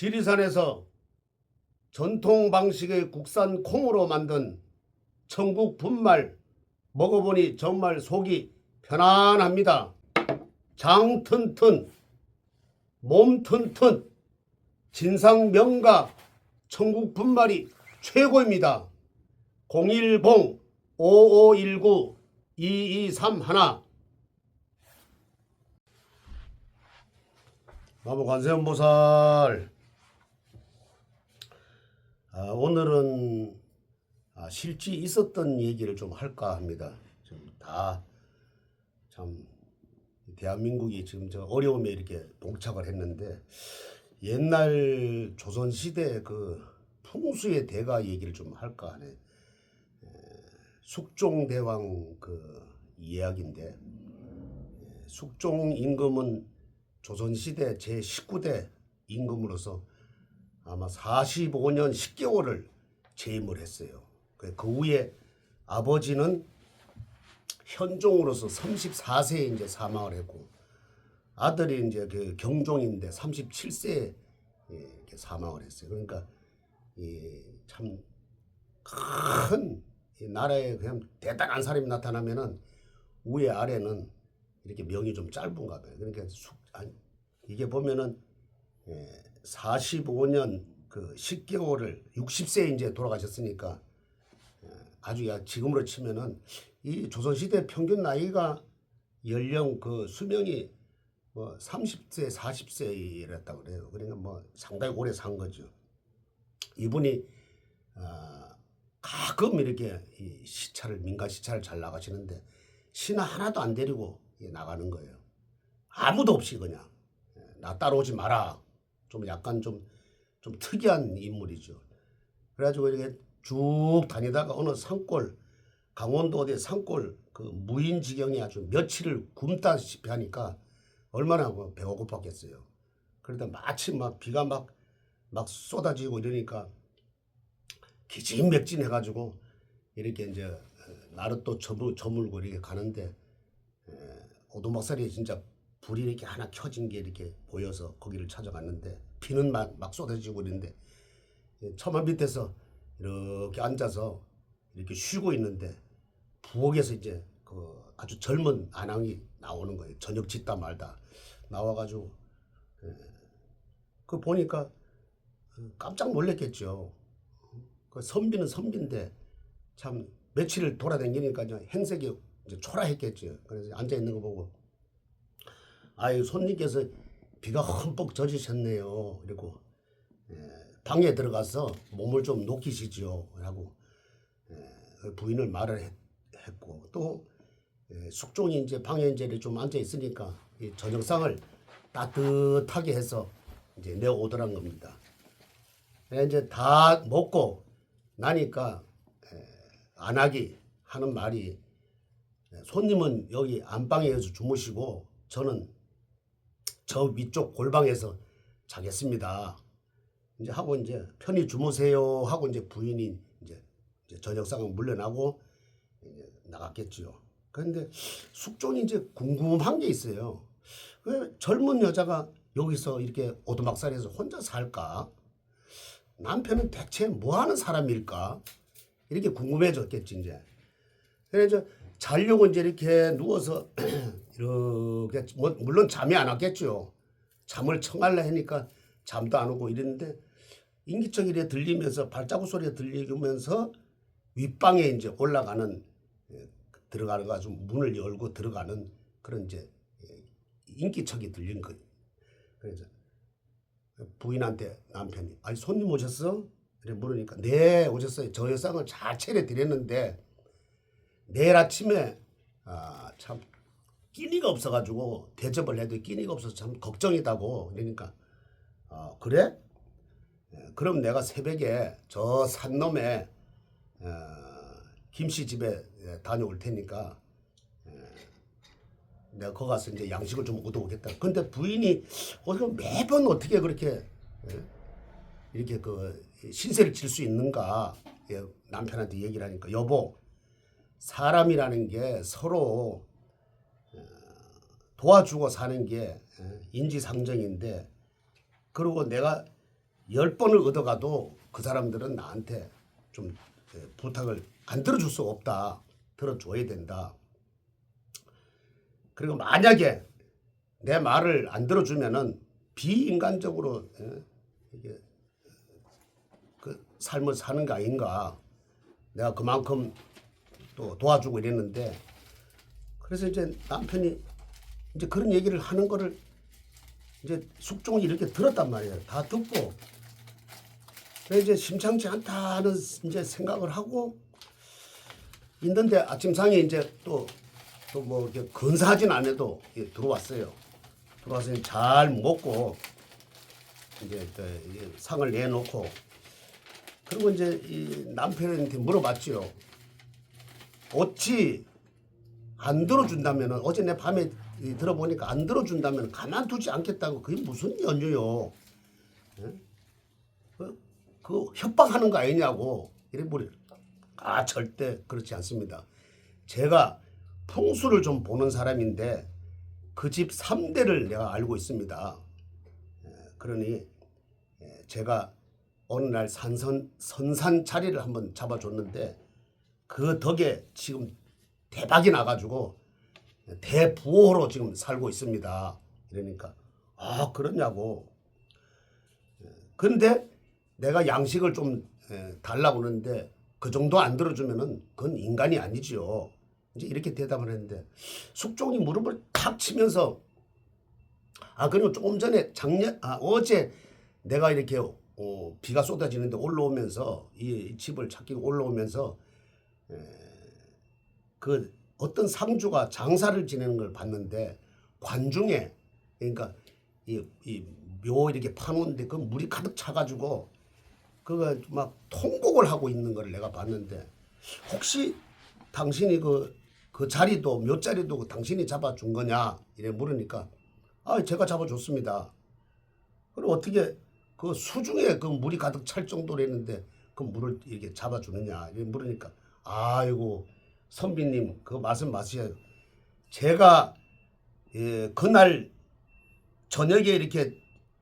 지리산에서 전통 방식의 국산 콩으로 만든 천국 분말 먹어보니 정말 속이 편안합니다. 장 튼튼, 몸 튼튼, 진상 명가 천국 분말이 최고입니다. 010-5519-2231 나무 관세음보살. 오늘은 실제 있었던 얘기를 좀 할까 합니다. 지금 다 참 대한민국이 지금 저 어려움에 이렇게 봉착을 했는데 옛날 조선시대 그 풍수의 대가 얘기를 좀 할까 하네. 숙종대왕 그 이야기인데, 숙종 임금은 조선시대 제19대 임금으로서 아마 45년 10개월을 재임을 했어요. 그 후에 아버지는 현종으로서 34세에 이제 사망을 했고, 아들이 이제 그 경종인데 37세에 이렇게 사망을 했어요. 그러니까 참 큰 나라에 그냥 대단한 사람이 나타나면은 위에 아래는 이렇게 명이 좀 짧은가 봐요. 그러니까 이게 보면은 45년 그 10개월을 60세에 이제 돌아가셨으니까 아주 지금으로 치면은 이 조선시대 평균 나이가 연령 그 수명이 뭐 30세 40세 이랬다고 그래요. 그러니까 뭐 상당히 오래 산 거죠. 이분이 가끔 이렇게 이 시차를 민간 시차를 잘 나가시는데 신하 하나도 안 데리고 나가는 거예요. 아무도 없이 그냥 나 따라오지 마라. 좀 약간 좀 특이한 인물이죠. 그래가지고 이렇게 쭉 다니다가 어느 산골, 강원도 어디 산골 그 무인지경에 아주 며칠을 굶다시피 하니까 얼마나 배가 고팠겠어요. 그러다 마침 막 비가 막 쏟아지고 이러니까 기진맥진해가지고 이렇게 이제 나를 또 저물고 이렇게 가는데 오두막살이 진짜 불이 이렇게 하나 켜진 게 이렇게 보여서 거기를 찾아갔는데 비는 막 쏟아지고 있는데 처마 밑에서 이렇게 앉아서 이렇게 쉬고 있는데 부엌에서 이제 그 아주 젊은 아낙이 나오는 거예요. 저녁 짓다 말다 나와가지고 그 보니까 깜짝 놀랐겠죠. 그 선비는 선비인데 참 며칠을 돌아다니니까 행색이 이제 초라했겠죠. 그래서 앉아 있는 거 보고 아유 손님께서 비가 흠뻑 젖으셨네요. 그리고 방에 들어가서 몸을 좀 녹이시죠. 라고 부인을 말을 했고 또 숙종이 이제 방에 이제 좀 앉아 있으니까 이 저녁상을 따뜻하게 해서 이제 내오더란 겁니다. 이제 다 먹고 나니까 안하기 하는 말이 손님은 여기 안방에서 주무시고 저는 저 위쪽 골방에서 자겠습니다. 이제 하고 이제 편히 주무세요 하고 이제 부인이 이제 저녁상을 물러나고 이제 나갔겠죠. 그런데 숙종이 이제 궁금한 게 있어요. 왜 젊은 여자가 여기서 이렇게 오두막살에서 혼자 살까? 남편은 대체 뭐 하는 사람일까? 이렇게 궁금해졌겠지, 이제. 그래서 자려고 이제 이렇게 누워서 이렇게, 물론 잠이 안 왔겠죠. 잠을 청할래 하니까 잠도 안 오고 이랬는데 인기척이 이렇게 들리면서 발자국 소리가 들리면서 윗방에 이제 올라가는 들어가가지고 문을 열고 들어가는 그런 이제 인기척이 들린 거예요. 그래서 부인한테 남편이 아니 손님 오셨어? 이래 물으니까 네 오셨어요. 저 여상을 잘 차려드렸는데 내일 아침에 참 끼니가 없어가지고 대접을 해도 끼니가 없어서 참 걱정이다고. 그러니까 그래? 그럼 내가 새벽에 저 산놈에 김씨 집에 다녀올 테니까 내가 거기 가서 이제 양식을 좀 얻어오겠다. 근데 부인이 매번 어떻게 그렇게 이렇게 그 신세를 질 수 있는가 남편한테 얘기를 하니까 여보 사람이라는 게 서로 도와주고 사는 게 인지상정인데 그리고 내가 10번을 얻어가도 그 사람들은 나한테 좀 부탁을 안 들어줄 수 없다. 들어줘야 된다. 그리고 만약에 내 말을 안 들어주면은 비인간적으로 이게 그 삶을 사는 게 아닌가. 내가 그만큼 또 도와주고 이랬는데, 그래서 이제 남편이 이제 그런 얘기를 하는 거를 이제 숙종이 이렇게 들었단 말이에요. 다 듣고. 그래서 이제 심상치 않다는 이제 생각을 하고 있는데, 아침상에 이제 또 뭐 이렇게 근사하진 않아도 들어왔어요. 들어와서 잘 먹고 이제 상을 내놓고, 그리고 이제 이 남편한테 물어봤죠. 어찌 안 들어준다면은, 어제 내 밤에 들어보니까 안 들어준다면 가만두지 않겠다고. 그게 무슨 연유요? 예? 그 협박하는 거 아니냐고 이래 버려. 아, 절대 그렇지 않습니다. 제가 풍수를 좀 보는 사람인데 그 집 3대를 내가 알고 있습니다. 그러니 제가 어느 날 선산 자리를 한번 잡아줬는데 그 덕에 지금 대박이 나가지고 대부호로 지금 살고 있습니다. 이러니까 아, 그러냐고. 그런데 내가 양식을 좀 달라고 그러는데 그 정도 안 들어주면은 그건 인간이 아니지요. 이제 이렇게 대답을 했는데 숙종이 무릎을 탁 치면서, 아, 그리고 조금 전에 어제 내가 이렇게 비가 쏟아지는데 올라오면서 이 집을 찾기 올라오면서 그 어떤 상주가 장사를 지내는 걸 봤는데 관중에, 그러니까 이 묘 이렇게 파놓는데 그 물이 가득 차가지고 그거 막 통곡을 하고 있는 걸 내가 봤는데, 혹시 당신이 그 자리도 몇 자리도 당신이 잡아준 거냐 이래 물으니까, 아, 제가 잡아줬습니다. 그럼 어떻게 그 수중에 그 물이 가득 찰 정도로 했는데 그 물을 이렇게 잡아주느냐 이래 물으니까, 아이고 선비님 그 말씀 마세요. 제가 그날 저녁에 이렇게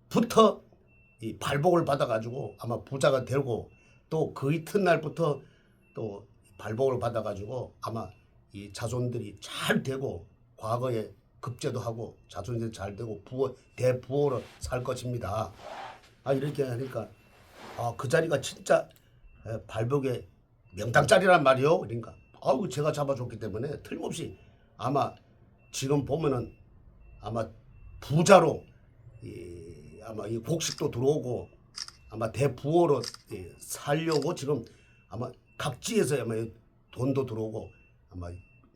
부터 이 발복을 받아가지고 아마 부자가 되고, 또 그 이튿날부터 또 발복을 받아가지고 아마 이 자손들이 잘 되고 과거에 급제도 하고 자손들이 잘 되고 대부호로 살 것입니다. 아, 이렇게 하니까 아, 그 자리가 진짜 발복의 명당자리란 말이요. 그러니까 아우, 제가 잡아줬기 때문에 틀림없이 아마 지금 보면은 아마 부자로 아마 이 곡식도 들어오고 아마 대부호로 살려고 지금 아마 각지에서 아마 돈도 들어오고 아마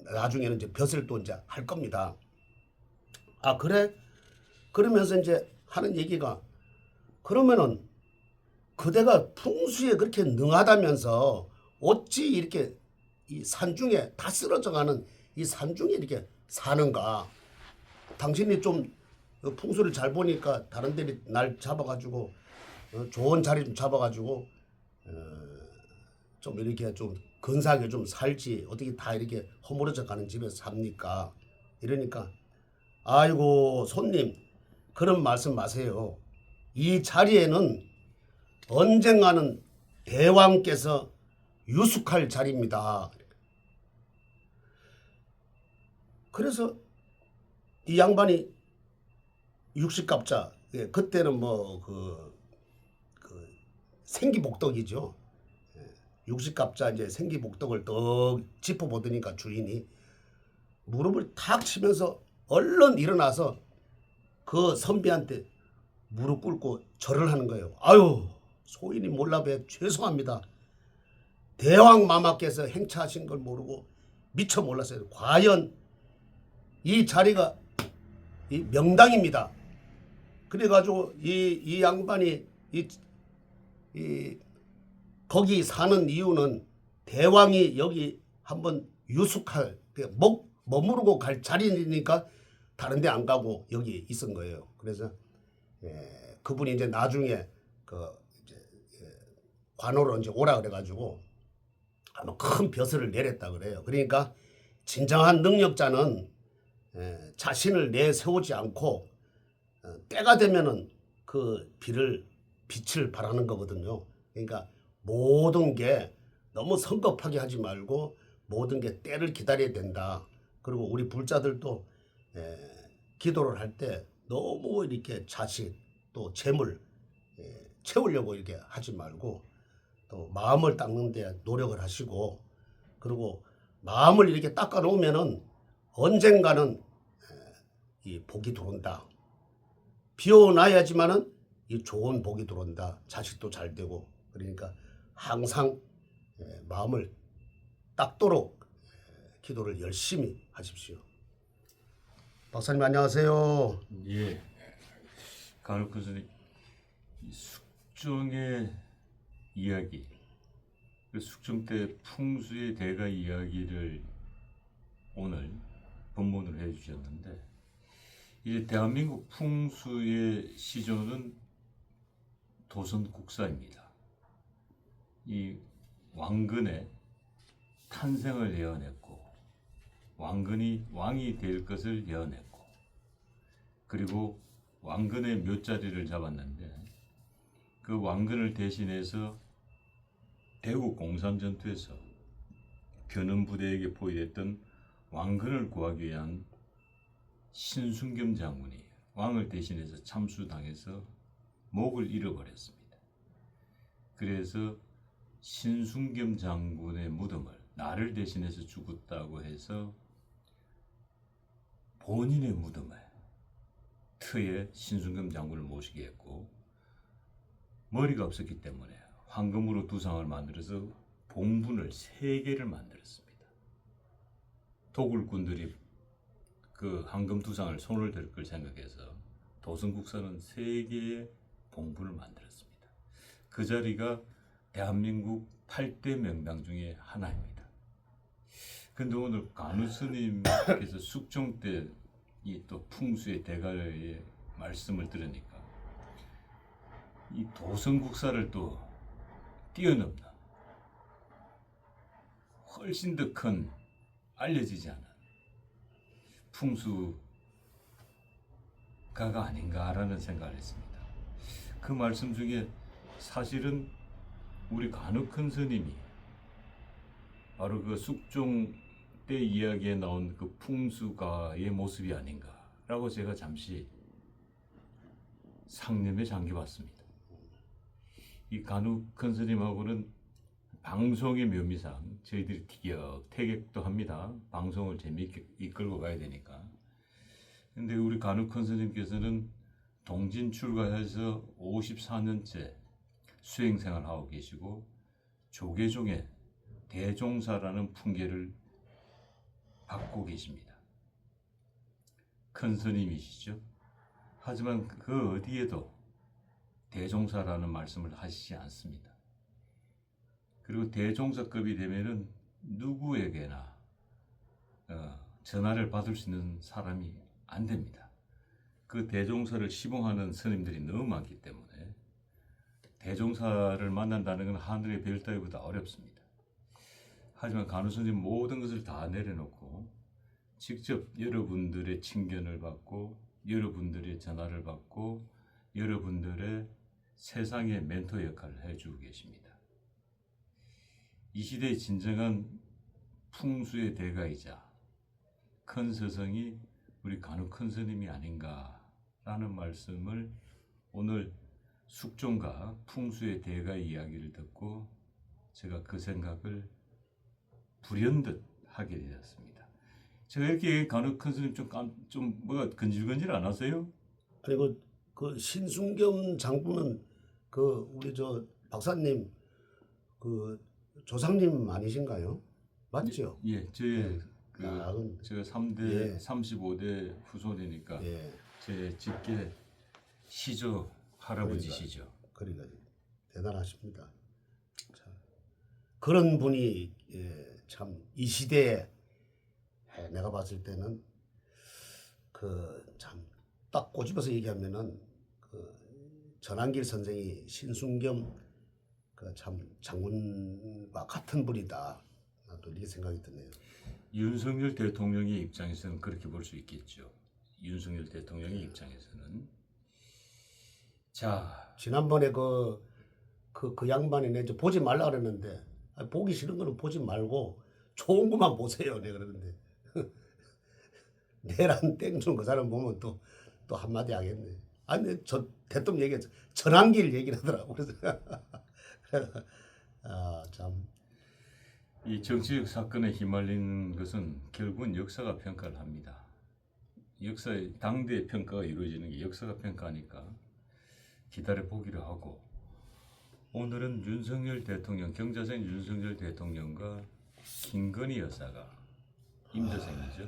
나중에는 이제 벼슬 또 이제 할 겁니다. 아, 그래? 그러면서 이제 하는 얘기가, 그러면은 그대가 풍수에 그렇게 능하다면서 어찌 이렇게 이 산중에 다 쓰러져가는 이 산중에 이렇게 사는가? 당신이 좀 풍수를 잘 보니까 다른 데 날 잡아가지고 좋은 자리 좀 잡아가지고 좀 이렇게 좀 근사하게 좀 살지, 어떻게 다 이렇게 허물어져 가는 집에서 삽니까? 이러니까, 아이고 손님 그런 말씀 마세요. 이 자리에는 언젠가는 대왕께서 유숙할 자리입니다. 그래서 이 양반이 육식갑자, 그때는 뭐 그 생기복덕이죠. 육식갑자 이제 생기복덕을 떡 짚어보더니까 주인이 무릎을 탁 치면서 얼른 일어나서 그 선비한테 무릎 꿇고 절을 하는 거예요. 아유, 소인이 몰라배 죄송합니다. 대왕 마마께서 행차하신 걸 모르고 미처 몰랐어요. 과연 이 자리가 이 명당입니다. 그래가지고 이 양반이 거기 사는 이유는 대왕이 여기 한번 유숙할, 머무르고 갈 자리니까 다른 데 안 가고 여기 있은 거예요. 그래서 그분이 이제 나중에 이제 관으로 이제 오라 그래가지고 아마 큰 벼슬을 내렸다 그래요. 그러니까 진정한 능력자는 자신을 내세우지 않고 때가 되면은 그 비를 빛을 발하는 거거든요. 그러니까 모든 게 너무 성급하게 하지 말고 모든 게 때를 기다려야 된다. 그리고 우리 불자들도 기도를 할 때 너무 이렇게 자식 또 재물 채우려고 이렇게 하지 말고 또 마음을 닦는 데 노력을 하시고, 그리고 마음을 이렇게 닦아 놓으면은 언젠가는 이 복이 들어온다. 비워놔야지만은 이 좋은 복이 들어온다. 자식도 잘 되고. 그러니까 항상 마음을 닦도록 기도를 열심히 하십시오. 박사님 안녕하세요. 예, 간혹 교수님 숙종의 이야기, 그 숙종 때 풍수의 대가 이야기를 오늘 본문으로 해주셨는데, 이제 대한민국 풍수의 시조는 도선국사입니다. 이 왕근의 탄생을 예언했고, 왕근이 왕이 될 것을 예언했고, 그리고 왕근의 묘자리를 잡았는데, 그 왕근을 대신해서 대구 공산전투에서 견은 부대에게 포위됐던 왕근을 구하기 위한 신순겸 장군이 왕을 대신해서 참수당해서 목을 잃어버렸습니다. 그래서 신순겸 장군의 무덤을 나를 대신해서 죽었다고 해서 본인의 무덤을 터에 신순겸 장군을 모시게 했고, 머리가 없었기 때문에 황금으로 두상을 만들어서 봉분을 3개를 만들었습니다. 도굴꾼들이 그 황금 두상을 손을 댈 걸 생각해서 도선국사는 3개의 봉분을 만들었습니다. 그 자리가 대한민국 8대 명당 중에 하나입니다. 근데 오늘 간우 스님께서 숙종 때 이 또 풍수의 대가의 말씀을 들으니까 이 도선국사를 또 뛰어넘는 훨씬 더 큰 알려지지 않은 풍수가가 아닌가라는 생각을 했습니다. 그 말씀 중에 사실은 우리 간혹큰 스님이 바로 그 숙종 때 이야기에 나온 그 풍수가의 모습이 아닌가라고 제가 잠시 상념에 잠겨봤습니다. 이 간혹큰 스님하고는 방송의 묘미상 저희들이 티격태격도 합니다. 방송을 재미있게 이끌고 가야 되니까. 근데 우리 간혹큰 스님께서는 동진 출가해서 54년째 수행생활을 하고 계시고, 조계종의 대종사라는 풍계를 받고 계십니다. 큰 스님이시죠. 하지만 그 어디에도 대종사라는 말씀을 하시지 않습니다. 그리고 대종사급이 되면은 누구에게나 전화를 받을 수 있는 사람이 안 됩니다. 그 대종사를 시봉하는 스님들이 너무 많기 때문에 대종사를 만난다는 건 하늘의 별 따위보다 어렵습니다. 하지만 간우 스님 모든 것을 다 내려놓고 직접 여러분들의 친견을 받고 여러분들의 전화를 받고 여러분들의 세상의 멘토 역할을 해주고 계십니다. 이 시대의 진정한 풍수의 대가이자 큰 스승이 우리 간혹 큰 스님이 아닌가라는 말씀을 오늘 숙종과 풍수의 대가의 이야기를 듣고 제가 그 생각을 불현듯 하게 되었습니다. 제가 이렇게 간혹 큰 스님 좀 뭐가 근질근질 안 하세요? 아니 그 신순겸 장군은 그 우리 저 박사님 그 조상님 아니신가요? 맞죠? 예, 제가 3대 35대 후손이니까 제 직계 시조 할아버지시죠. 그러니까 대단하십니다. 자, 그런 분이 참 이 시대에 내가 봤을 때는 그 참 딱 꼬집어서 얘기하면은 그 전한길 선생이 신순겸 그 참 장군과 같은 분이다. 나도 이렇게 생각이 드네요. 윤석열 대통령의 입장에서는 그렇게 볼 수 있겠죠. 윤석열 대통령의 입장에서는 자, 지난번에 그 양반이 내 이제 보지 말라 그랬는데 보기 싫은 거는 보지 말고 좋은 것만 보세요. 내가 그러는데 내란 땡 주는 그 사람 보면 또 한마디 하겠네. 아니 저 대통령 얘기했죠. 전환기를 얘기를 하더라고. 그래서 참. 이 정치적 사건에 휘말린 것은 결국은 역사가 평가를 합니다. 당대의 평가가 이루어지는 게 역사가 평가하니까 기다려 보기로 하고, 오늘은 윤석열 대통령, 경자생 윤석열 대통령과 김건희 여사가, 임자생이죠,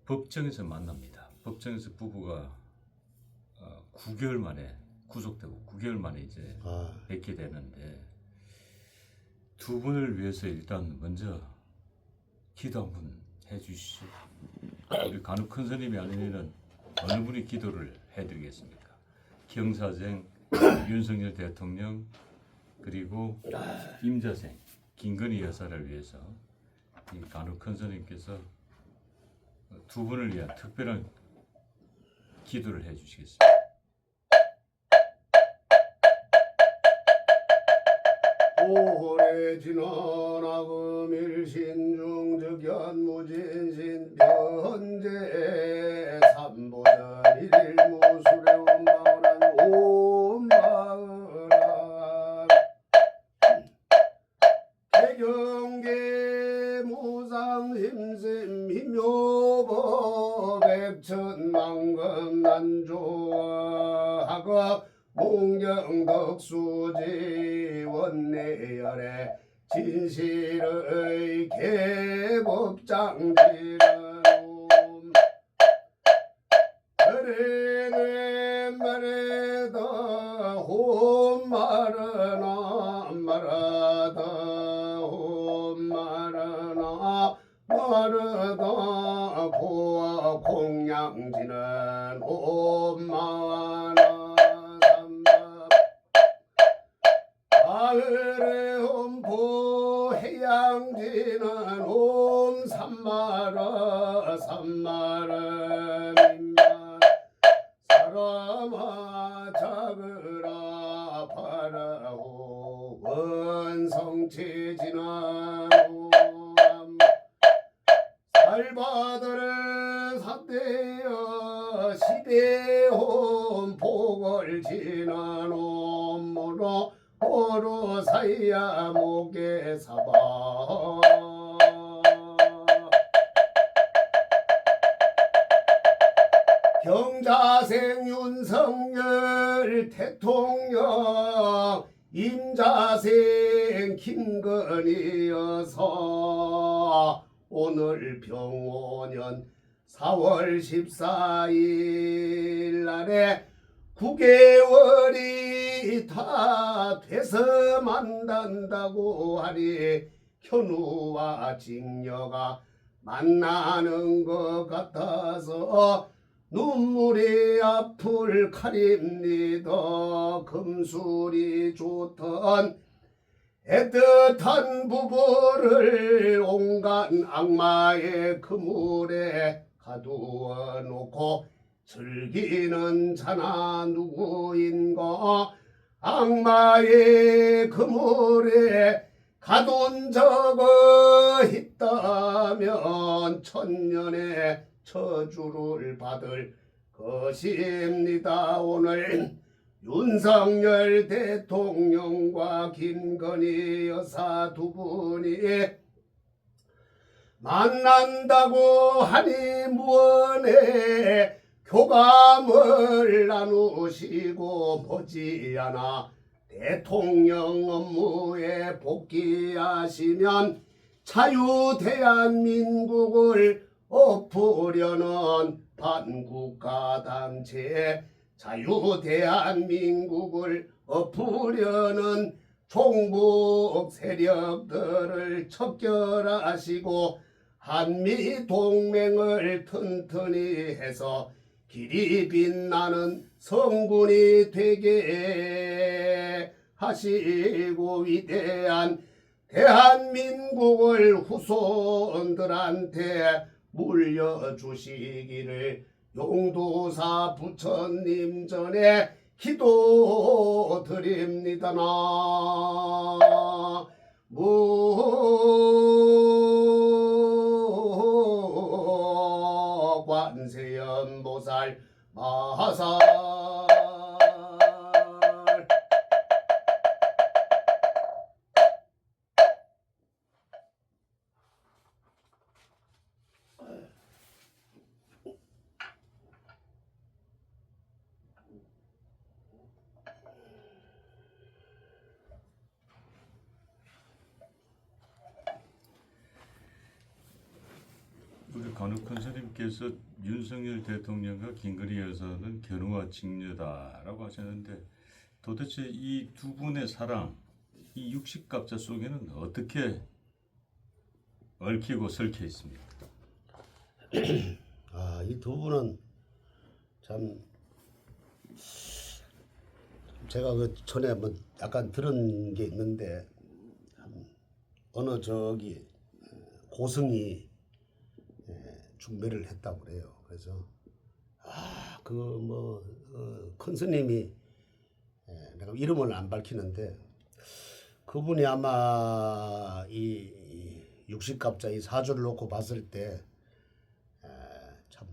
법정에서 만납니다. 법정에서 부부가 9개월 만에 구속되고 9개월 만에 이제 뵙게 되는데, 두 분을 위해서 일단 먼저 기도 한번 해주시죠. 우리 간혹 큰 스님이 아니면 어느 분이 기도를 해드리겠습니까? 경사생 윤석열 대통령 그리고 임자생 김건희 여사를 위해서 이 간혹 큰 스님께서 두 분을 위한 특별한 기도를 해주시겠습니다. 오래 지나나금 일신중적연무진신 변제 삼보전 일일무술에 온마을한 온마을한 개경계 무상심심 미묘법 백천만금 난조하고 문경덕수지 원내열의 진실의 개법장지는 그래내 말에다 홈말하나 말하다 홈말하나 말하다 보아 공양지는 홈마나 가을에 홈포 해양지는 홈산마라 산마름이면 사람아 작으라 바라오 원성체지는 살바들을 삿대어 시대홈 복을 지난 홈으로 호로 사이야 목에 사바 경자생 윤석열 대통령 임자생 김건희 여사 오늘 병오년 4월 14일 날에 9개월이 다 돼서 만난다고 하니 현우와 직녀가 만나는 것 같아서 눈물이 앞을 가립니다. 금술이 좋던 애틋한 부부를 온갖 악마의 그물에 가두어 놓고 즐기는 자나 누구인가. 악마의 그물에 가둔 적이 있다면 천년의 저주를 받을 것입니다. 오늘 윤석열 대통령과 김건희 여사 두 분이 만난다고 하니 무언에 교감을 나누시고 머지않아 대통령 업무에 복귀하시면 자유대한민국을 엎으려는 반국가단체, 자유대한민국을 엎으려는 종북 세력들을 척결하시고 한미동맹을 튼튼히 해서 길이 빛나는 성군이 되게 하시고 위대한 대한민국을 후손들한테 물려주시기를 용도사 부처님 전에 기도 드립니다. 나무 관세음보살 마살. 우리 간혹한 스님께서 윤석열 대통령과 김건희 여사는 견우와 직녀다라고 하셨는데 도대체 이 두 분의 사랑, 이 육식갑자 속에는 어떻게 얽히고 설켜 있습니까? 이 두 분은 참 제가 그 전에 뭐 약간 들은 게 있는데 어느 저기 고승이 중매를 했다고 그래요. 그래서 그 뭐 큰 스님이 내가 이름을 안 밝히는데 그분이 아마 이 육식갑자 이 사주를 놓고 봤을 때 참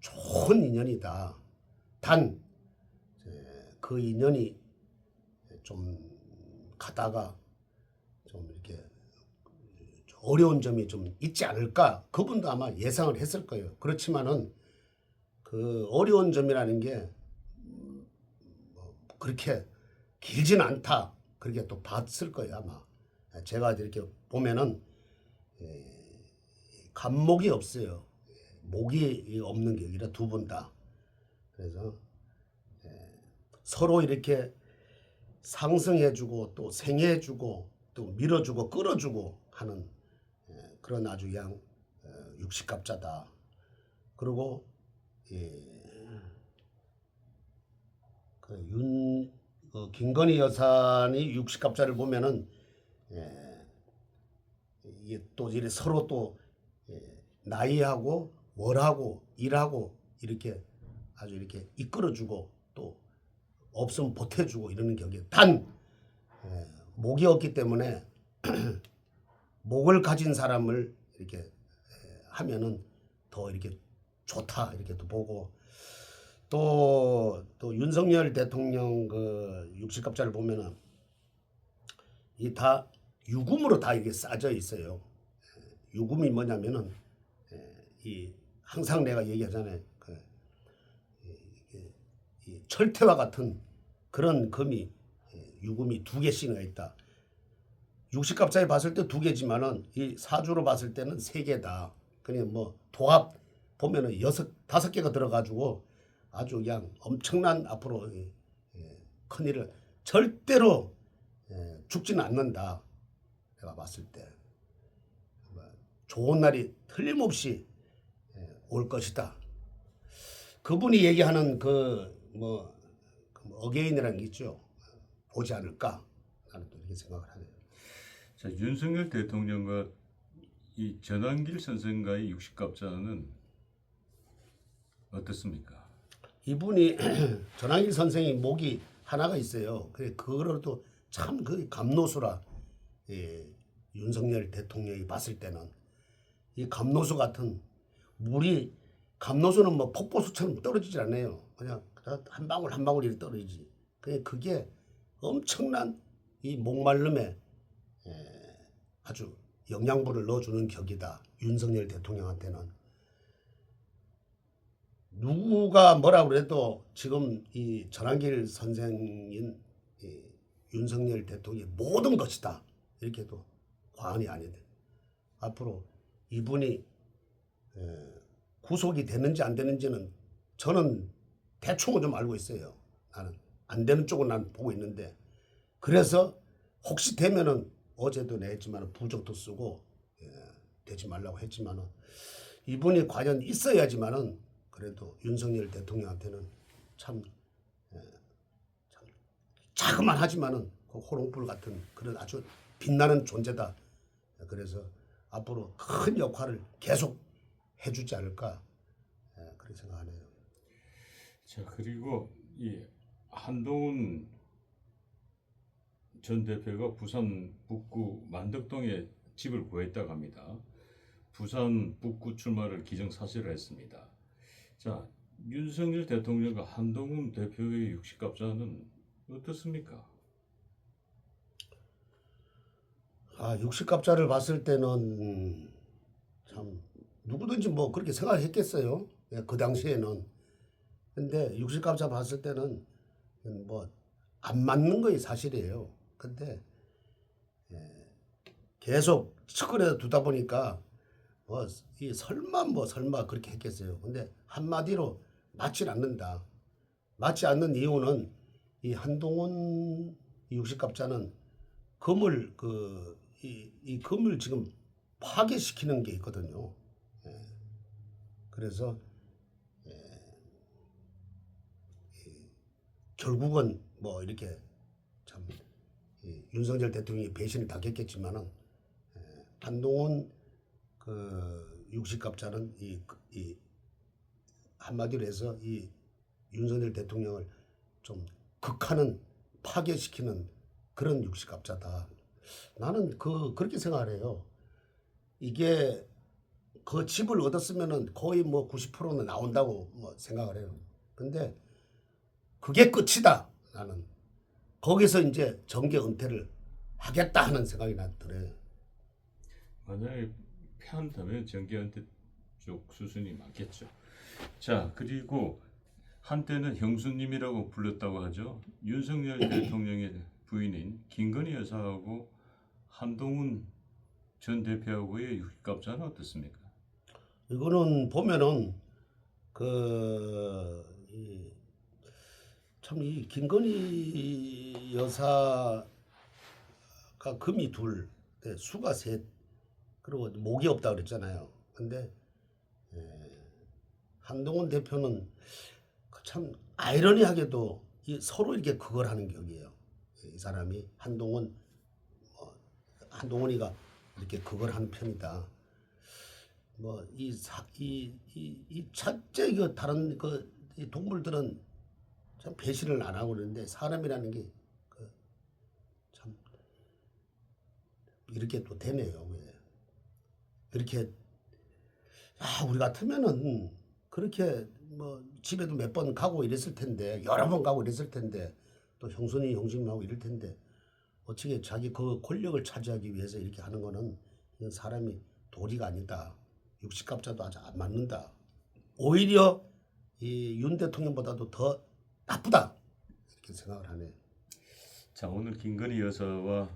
좋은 인연이다. 단 그 인연이 좀 가다가 좀 이렇게 어려운 점이 좀 있지 않을까. 그분도 아마 예상을 했을 거예요. 그렇지만은 그 어려운 점이라는 게 그렇게 길지는 않다. 그렇게 또 봤을 거예요 아마. 제가 이렇게 보면은 간목이 없어요. 목이 없는 게 아니라 두 분 다. 그래서 서로 이렇게 상승해주고 또 생해주고 또 밀어주고 끌어주고 하는 그런 아주 그냥 육식갑자다. 그리고 김건희 여사니 육식갑자를 보면은 이게 또 이래 서로 또 나이하고 월하고 일하고 이렇게 아주 이렇게 이끌어주고 또 없으면 보태주고 이러는 격이에요. 단 목이 없기 때문에 목을 가진 사람을 이렇게 하면은 더 이렇게 좋다 이렇게 또 보고 또 윤석열 대통령 그 육식갑자를 보면은 이 다 유금으로 다 이게 싸져 있어요. 유금이 뭐냐면은 이 항상 내가 얘기하잖아요. 이 철퇴와 같은 그런 금이 유금이 두 개씩이나 있다. 육식갑자에 봤을 때 두 개지만은 이 사주로 봤을 때는 세 개다. 그냥 뭐 도합 보면은 다섯 개가 들어가지고 아주 그냥 엄청난 앞으로 큰 일을 절대로 죽지는 않는다. 내가 봤을 때 좋은 날이 틀림없이 올 것이다. 그분이 얘기하는 그 어게인이라는 게 있죠. 보지 않을까? 나는 또 이렇게 생각을 하네요. 자, 윤석열 대통령과 이 전환길 선생과의 육식갑자는 어떻습니까? 이분이 전환길 선생이 목이 하나가 있어요. 그래 그거로도 참 그 감노수라. 윤석열 대통령이 봤을 때는 이 감노수 같은 물이 감노수는 뭐 폭포수처럼 떨어지지 않아요. 그냥 한 방울 한 방울이 떨어지지. 그게 엄청난 이 목마름에 아주 영양분을 넣어주는 격이다. 윤석열 대통령한테는. 누가 뭐라 그래도 지금 이 전환길 선생인 이 윤석열 대통령의 모든 것이다. 이렇게도 과언이 아니다. 앞으로 이분이 구속이 되는지 안 되는지는 저는 대충은 좀 알고 있어요. 나는 안 되는 쪽은 난 보고 있는데 그래서 혹시 되면은 어제도 냈지만 부적도 쓰고 되지 말라고 했지만은 이분이 과연 있어야지만은 그래도 윤석열 대통령한테는 참 자그만 하지만은 그 호롱불 같은 그런 아주 빛나는 존재다. 그래서 앞으로 큰 역할을 계속 해주지 않을까 그렇게 생각하네요. 자, 그리고 이 한동훈 전 대표가 부산 북구 만덕동에 집을 구했다고 합니다. 부산 북구 출마를 기정사실화 했습니다. 자, 윤석열 대통령과 한동훈 대표의 육식갑자는 어떻습니까? 육식갑자를 봤을 때는 참 누구든지 뭐 그렇게 생각했겠어요. 예, 그 당시에는. 근데 육식갑자 봤을 때는 뭐 안 맞는 거이 사실이에요. 근데 계속 측근에 두다 보니까 뭐 이 설마 그렇게 했겠어요. 근데 한마디로 맞질 않는다. 맞지 않는 이유는 이 한동훈 육식갑자는 금을 이 금을 지금 파괴시키는 게 있거든요. 예. 그래서 결국은 뭐 이렇게 참 윤석열 대통령이 배신을 당했겠지만은 한동훈 그 육식갑자는 이 한마디로 해서 이 윤석열 대통령을 좀 극하는 파괴시키는 그런 육식갑자다. 나는 그렇게 생각을 해요. 이게 그 집을 얻었으면은 거의 뭐 90%는 나온다고 뭐 생각을 해요. 근데 그게 끝이다. 나는 거기서 이제 정계 은퇴를 하겠다 하는 생각이 난 들어요. 만약에 패한다면 정계한테 쪽 수순이 맞겠죠. 자, 그리고 한때는 형수님이라고 불렀다고 하죠. 윤석열 대통령의 부인인 김건희 여사하고 한동훈 전 대표하고의 육갑자는 어떻습니까? 이거는 보면은 참 이 김건희 여사가 금이 둘, 수가 셋, 그리고 목이 없다 그랬잖아요. 근데 한동훈 대표는 참 아이러니하게도 서로 이렇게 그걸 하는 격이에요. 이 사람이 한동훈이가 이렇게 그걸 하는 편이다. 뭐 이 첫째 다른 이 동물들은 참 배신을 안 하고 그러는데 사람이라는 게 참 이렇게 또 되네요. 왜. 이렇게 우리 같으면은 그렇게 뭐 집에도 몇 번 가고 이랬을 텐데 여러 번 가고 이랬을 텐데 또 형수님 형님하고 이럴 텐데 어떻게 자기 그 권력을 차지하기 위해서 이렇게 하는 거는 이건 사람이 도리가 아니다. 육식갑자도 아주 안 맞는다. 오히려 이 윤 대통령보다도 더 나쁘다. 이렇게 생각을 하네. 자, 오늘 김건희 여사와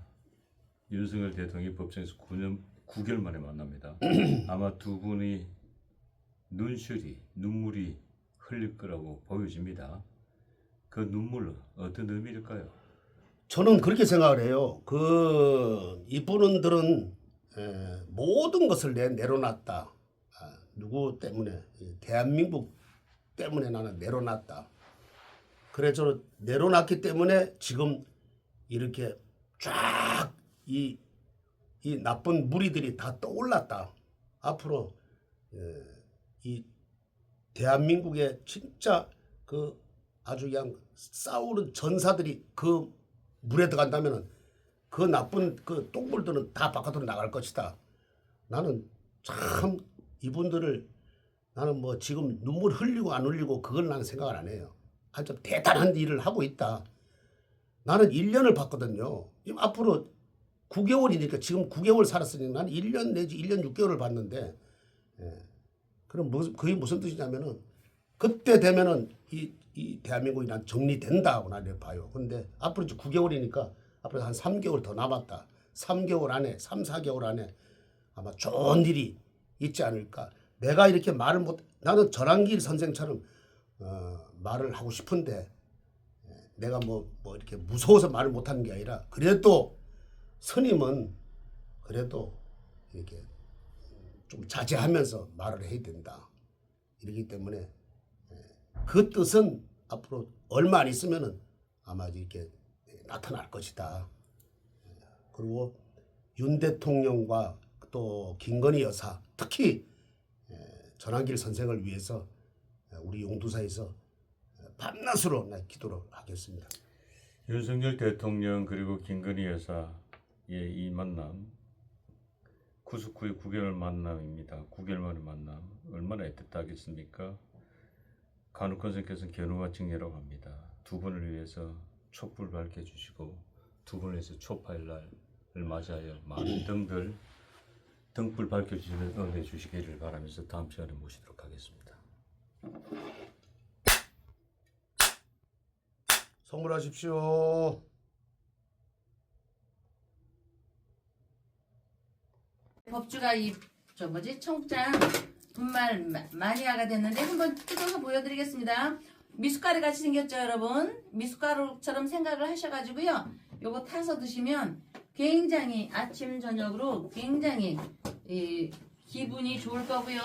윤석열 대통령이 법정에서 9개월 만에 만납니다. 아마 두 분이 눈물이 흘릴 거라고 보여집니다. 그 눈물은 어떤 의미일까요? 저는 그렇게 생각을 해요. 이분들은 모든 것을 내려놨다. 누구 때문에? 대한민국 때문에 나는 내려놨다. 그래서 내려놨기 때문에 지금 이렇게 쫙 이 나쁜 무리들이 다 떠올랐다. 앞으로 이 대한민국의 진짜 그 아주 그냥 싸우는 전사들이 그 물에 들어간다면은 그 나쁜 그 똥물들은 다 바깥으로 나갈 것이다. 나는 참 이분들을 나는 뭐 지금 눈물 흘리고 안 흘리고 그걸 나는 생각을 안 해요. 아주 대단한 일을 하고 있다. 나는 1년을 봤거든요. 지금 앞으로 9개월이니까 지금 9개월 살았으니까 나는 1년 내지 1년 6개월을 봤는데 그럼 그게 무슨 뜻이냐면은 그때 되면은 이 대한민국이 난 정리된다고 나는 봐요. 근데 앞으로 이제 9개월이니까 앞으로 한 3개월 더 남았다. 3개월 안에 3, 4개월 안에 아마 좋은 일이 있지 않을까. 내가 이렇게 나는 전환길 선생처럼 말을 하고 싶은데 내가 뭐 이렇게 무서워서 말을 못하는 게 아니라 그래도 스님은 그래도 이렇게 좀 자제하면서 말을 해야 된다. 이러기 때문에 그 뜻은 앞으로 얼마 안 있으면은 아마 이렇게 나타날 것이다. 그리고 윤 대통령과 또 김건희 여사 특히 전환길 선생을 위해서 우리 용두사에서 밤낮으로 기도를 하겠습니다. 윤석열 대통령 그리고 김건희 여사의 이 만남 9수 후에 9개월 만남입니다. 9개월 만에 만남 얼마나 애틋하겠습니까? 간혹 선생께서는 견우와 직녀라고 합니다. 두 분을 위해서 촛불 밝혀주시고 두 분을 위해서 초파일 날을 맞이하여 많은 등불 밝혀주시는 은혜 주시기를 바라면서 다음 시간에 모시도록 하겠습니다. 선물하십시오. 법주가 청장 분말 마니아가 됐는데 한번 뜯어서 보여드리겠습니다. 미숫가루 같이 생겼죠, 여러분? 미숫가루처럼 생각을 하셔가지고요. 요거 타서 드시면 굉장히 아침 저녁으로 굉장히 기분이 좋을 거고요.